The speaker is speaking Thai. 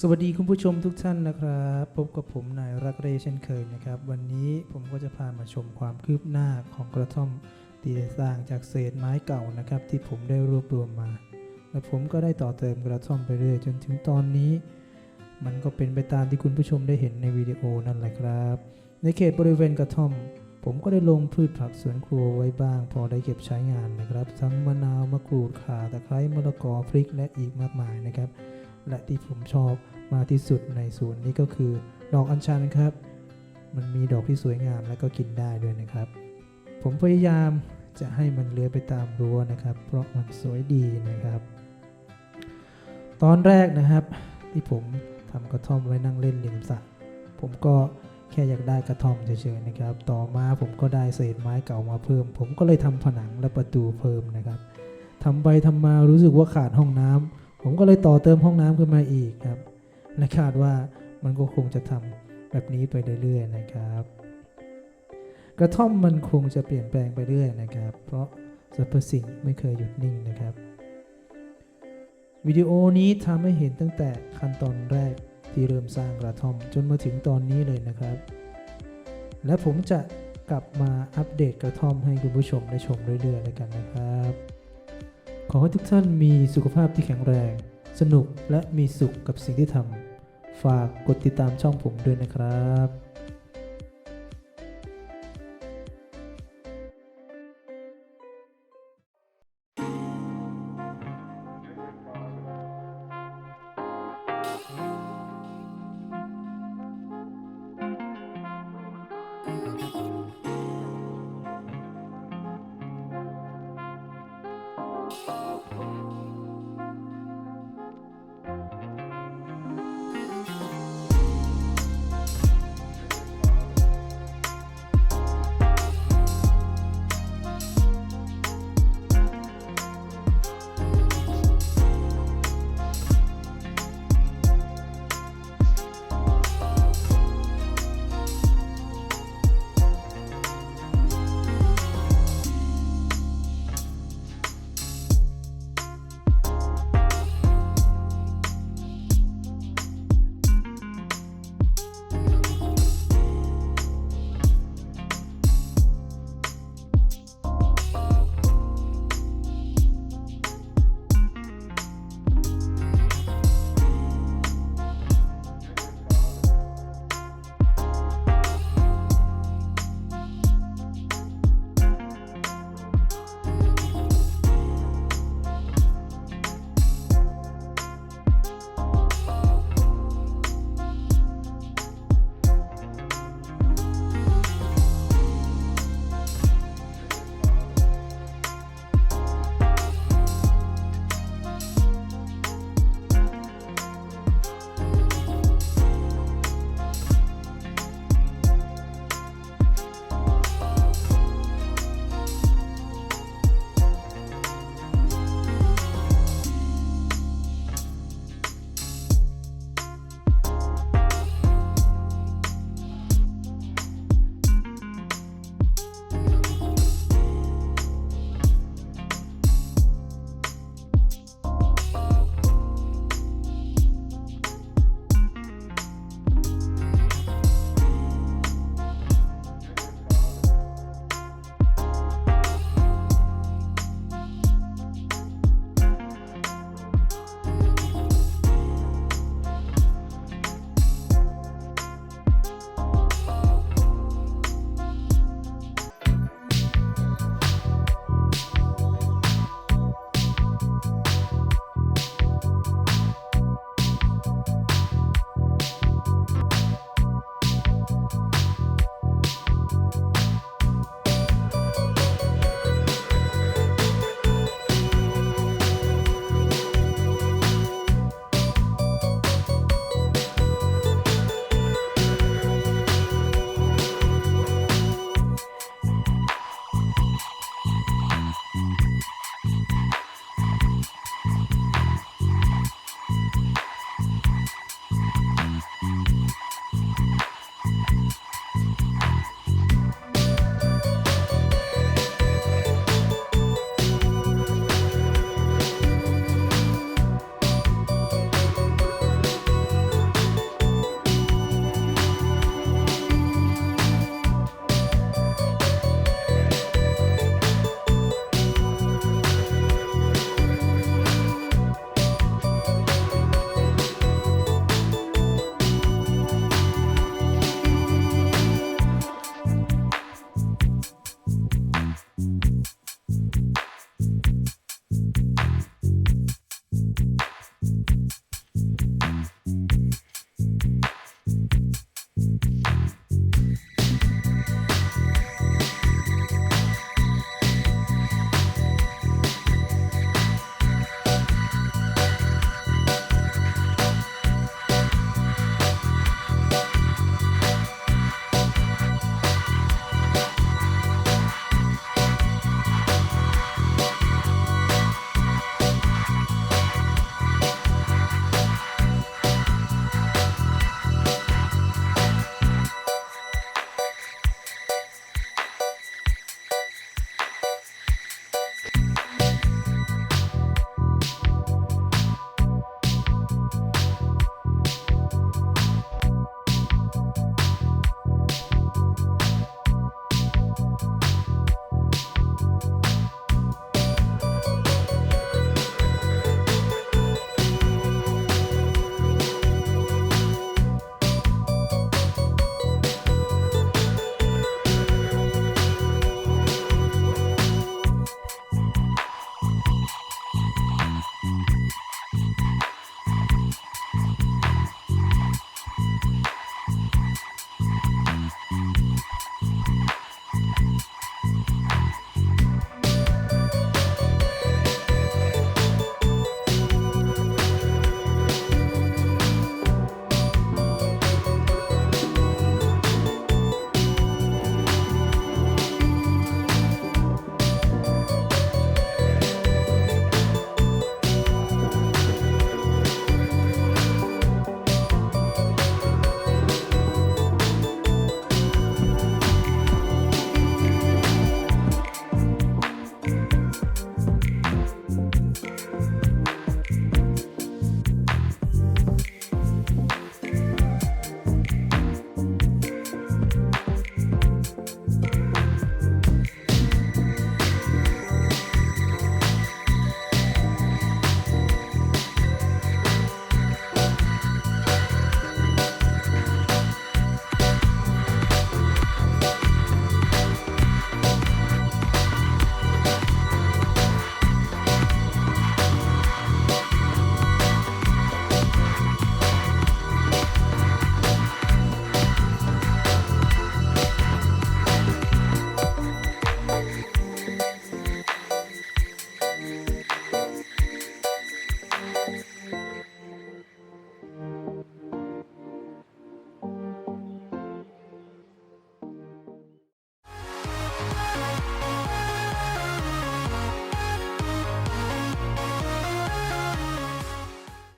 สวัสดีคุณผู้ชมทุกท่านนะครับพบกับผมนายรักเรเช่นเคยนะครับวันนี้ผมก็จะพามาชมความคืบหน้าของกระท่อมที่ได้สร้างจากเศษไม้เก่านะครับที่ผมได้รวบรวมมาและผมก็ได้ต่อเติมกระท่อมไปเรื่อยจนถึงตอนนี้มันก็เป็นไปตามที่คุณผู้ชมได้เห็นในวิดีโอนั่นแหละครับในเขตบริเวณกระท่อมผมก็ได้ลงพืชผักสวนครัวไว้บ้างพอได้เก็บใช้งานนะครับทั้งมะนาวมะกรูดข่าตะไคร้มะละกอพริกและอีกมากมายนะครับและที่ผมชอบมากที่สุดในสวนนี้ก็คือดอกอัญชันครับมันมีดอกที่สวยงามและก็กินได้ด้วยนะครับผมพยายามจะให้มันเลื้อยไปตามรั้วนะครับเพราะมันสวยดีนะครับตอนแรกนะครับที่ผมทำกระท่อมไว้นั่งเล่นริมสระผมก็แค่อยากได้กระท่อมเฉยๆนะครับต่อมาผมก็ได้เศษไม้เก่ามาเพิ่มผมก็เลยทำผนังและประตูเพิ่มนะครับทำไปทำมารู้สึกว่าขาดห้องน้ำผมก็เลยต่อเติมห้องน้ำขึ้นมาอีกครับและคาดว่ามันก็คงจะทำแบบนี้ไปเรื่อยๆนะครับกระท่อมมันคงจะเปลี่ยนแปลงไปเรื่อยนะครับเพราะสรรพสิ่งไม่เคยหยุดนิ่งนะครับวิดีโอนี้ทำให้เห็นตั้งแต่ขั้นตอนแรกที่เริ่มสร้างกระท่อมจนมาถึงตอนนี้เลยนะครับและผมจะกลับมาอัปเดตกระท่อมให้คุณผู้ชมได้ชมเรื่อยๆเลยกันนะครับขอให้ทุกท่านมีสุขภาพที่แข็งแรงสนุกและมีสุขกับสิ่งที่ทำฝากกดติดตามช่องผมด้วยนะครับ